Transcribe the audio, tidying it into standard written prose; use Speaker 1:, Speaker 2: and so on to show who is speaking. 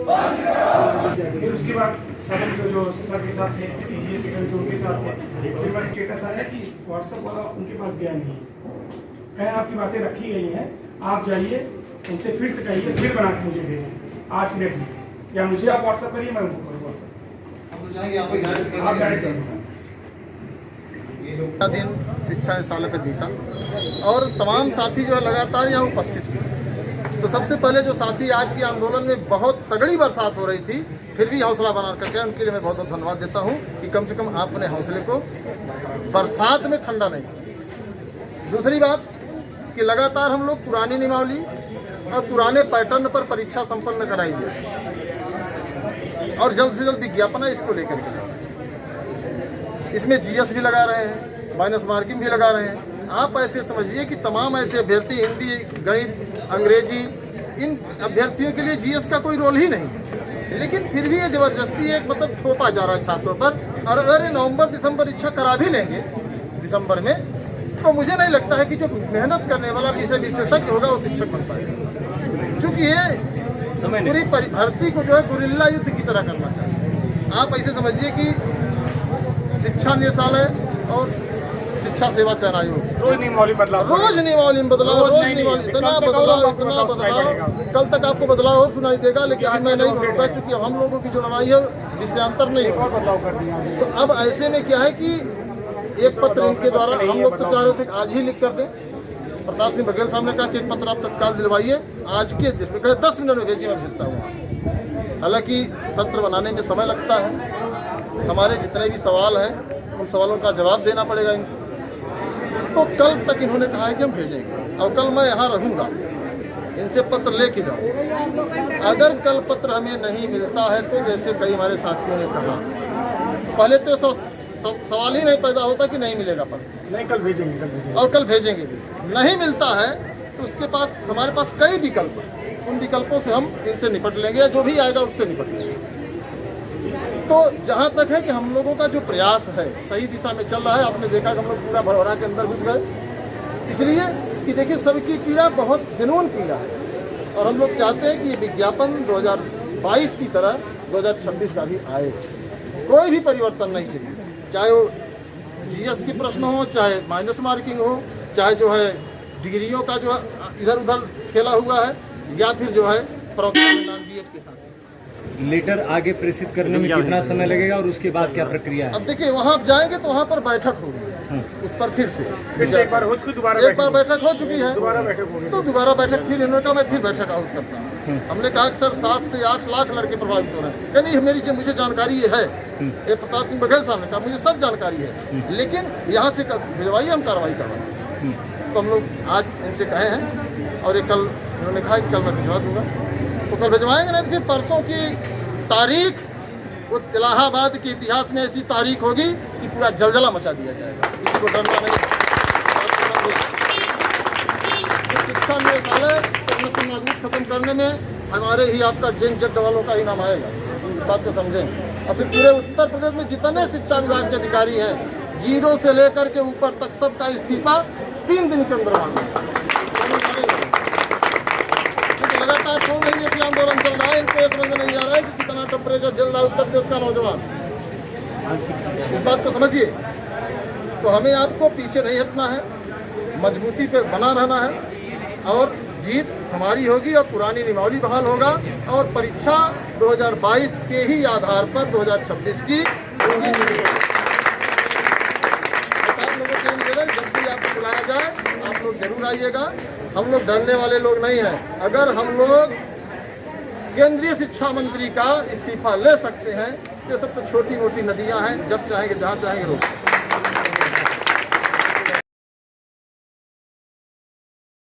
Speaker 1: फिर उसके बाद सर जो सर के साथ थे पीजीए सेक्रेटरी उनके साथ थे, फिर मेरा स्टेटस आया कि व्हाट्सएप वाला उनके पास गया नहीं, कहें आपकी बातें रखी गई हैं, आप जाइए उनसे फिर से कहिए, फिर बना के मुझे भेजें आज की डेट में, या मुझे आप व्हाट्सएप करिए, मैं उनको करूँ व्हाट्सएप। आप डायरेक्ट करिए।
Speaker 2: दिन शिक्षा निदेशालय पर बीता और तमाम साथी जो है लगातार यहाँ उपस्थित थे। तो सबसे पहले जो साथी आज के आंदोलन में बहुत तगड़ी बरसात हो रही थी, फिर भी हौसला बना करके उनके लिए मैं बहुत बहुत धन्यवाद देता हूँ कि कम से कम आपने हौसले को बरसात में ठंडा नहीं किया। दूसरी बात कि लगातार हम लोग पुरानी नियमावली और पुराने पैटर्न पर परीक्षा संपन्न कराई जाए और जल्द से जल्द विज्ञापन है इसको लेकर के जाए। इसमें जीएस भी लगा रहे हैं, माइनस मार्किंग भी लगा रहे हैं। आप ऐसे समझिए कि तमाम ऐसे अभ्यर्थी हिंदी, गणित, अंग्रेजी, इन अभ्यर्थियों के लिए जीएस का कोई रोल ही नहीं, लेकिन फिर भी ये जबरदस्ती एक मतलब थोपा जा रहा है छात्रों पर। और अगर नवंबर दिसंबर परीक्षा करा भी लेंगे दिसंबर में, तो मुझे नहीं लगता है कि जो मेहनत करने वाला विशेषज्ञ होगा वो शिक्षक बन पाएगा, क्योंकि ये पूरी भर्ती को जो है गुरिल्ला युद्ध की तरह करना चाहिए। आप ऐसे समझिए कि शिक्षा निदेशालय और शिक्षा सेवा चयन आयोग
Speaker 1: रोज नियमावली में बदलाव,
Speaker 2: रोज नियमावली में बदलाव, रोज नियमावली, इतना बदलाव। कल तक आपको बदलाव सुनाई देगा, लेकिन मैं नहीं बोलूँगा क्योंकि हम लोगों की जो लड़ाई है विषयांतर नहीं होगा।
Speaker 1: बदलाव कर दिया।
Speaker 2: तो अब ऐसे में क्या है कि एक पत्र इनके द्वारा हम लोग तो चाह रहे थे आज ही लिख कर दें। प्रताप सिंह बघेल साहब ने कहा कि एक पत्र आप तत्काल दिलवाइए, आज के दिन में 10 मिनट में भेजिए, मैं भेजता हूँ। हालांकि पत्र बनाने में समय लगता है, हमारे जितने भी सवाल हैं उन सवालों का जवाब देना पड़ेगा इनको। तो कल तक इन्होंने कहा है कि हम भेजेंगे, और कल मैं यहाँ रहूँगा, इनसे पत्र लेके जाऊँ। अगर कल पत्र हमें नहीं मिलता है तो जैसे कई हमारे साथियों ने कहा, पहले तो सवाल ही नहीं पैदा होता कि नहीं मिलेगा पत्र,
Speaker 1: नहीं कल भेजेंगे,
Speaker 2: और कल भेजेंगे भी। नहीं मिलता है तो उसके पास हमारे पास कई विकल्प हैं, उन विकल्पों से हम इनसे निपट लेंगे, या जो भी आएगा उससे निपट लेंगे। तो जहाँ तक है कि हम लोगों का जो प्रयास है सही दिशा में चल रहा है। आपने देखा कि हम लोग पूरा भड़ौरा के अंदर घुस गए, इसलिए कि देखिए सबकी पीड़ा बहुत जुनून पीड़ा है, और हम लोग चाहते हैं कि ये विज्ञापन 2022 की तरह 2026 का भी आए। कोई भी परिवर्तन नहीं चाहिए, चाहे वो जीएस की प्रश्न हो, चाहे माइनस मार्किंग हो, चाहे जो है डिग्रियों का जो इधर उधर खेला हुआ है, या फिर जो है प्रोग्राम बीएड के साथ।
Speaker 3: लेटर आगे प्रेषित करने में कितना समय लगेगा और उसके बाद क्या प्रक्रिया है?
Speaker 2: अब देखिए वहाँ आप जाएंगे तो वहाँ पर बैठक होगी, उस पर फिर से
Speaker 1: एक बार हो चुकी, दोबारा
Speaker 2: एक बार बैठक हो चुकी है,
Speaker 1: दोबारा बैठक होगी,
Speaker 2: तो दोबारा बैठक फिर इन्होंने कहा मैं फिर बैठक आउट करता हूँ। हमने कहा कि सर 7 से 8 लाख लड़के प्रभावित हो रहे हैं। यानी मुझे जानकारी ये है, ये प्रताप सिंह बघेल साहब ने कहा मुझे सब जानकारी है, लेकिन यहाँ से भिजवाइए, हम कार्रवाई करवाएंगे। तो हम लोग आज इनसे कहे हैं, और ये कल इन्होंने कहा कि कल मैं भिजवा दूंगा, तो कल भिजवाएंगे। नहीं फिर परसों की तारीख वो इलाहाबाद के इतिहास में ऐसी तारीख होगी कि पूरा जलजला मचा दिया जाएगा, किसी को डरना नहीं। शिक्षा निदेशालय खत्म करने में हमारे ही आपका जेन जट वालों का ही नाम आएगा, इस बात को समझें। और फिर पूरे उत्तर प्रदेश में जितने शिक्षा विभाग के अधिकारी हैं, 0 से लेकर के ऊपर तक सबका इस्तीफा 3 दिन के अंदर मांगा। लगातार 2 महीने से आंदोलन चल रहा है, इनको ये समझ में नहीं आ रहा है कि कितना टेम्परेचर झेल रहा है उत्तर प्रदेश का नौजवान। इस बात को समझिए। तो हमें आपको पीछे नहीं हटना है, मजबूती पे बना रहना है, और जीत हमारी होगी, और पुरानी नियमावली बहाल होगा, और परीक्षा 2022 के ही आधार पर 2026 की होगी। आप लोगों के जब भी आपको बुलाया जाए आप लोग जरूर आइएगा। हम लोग डरने वाले लोग नहीं हैं। अगर हम लोग केंद्रीय शिक्षा मंत्री का इस्तीफा ले सकते हैं, ये सब तो छोटी मोटी नदियां हैं, जब चाहेंगे जहां चाहेंगे रोक।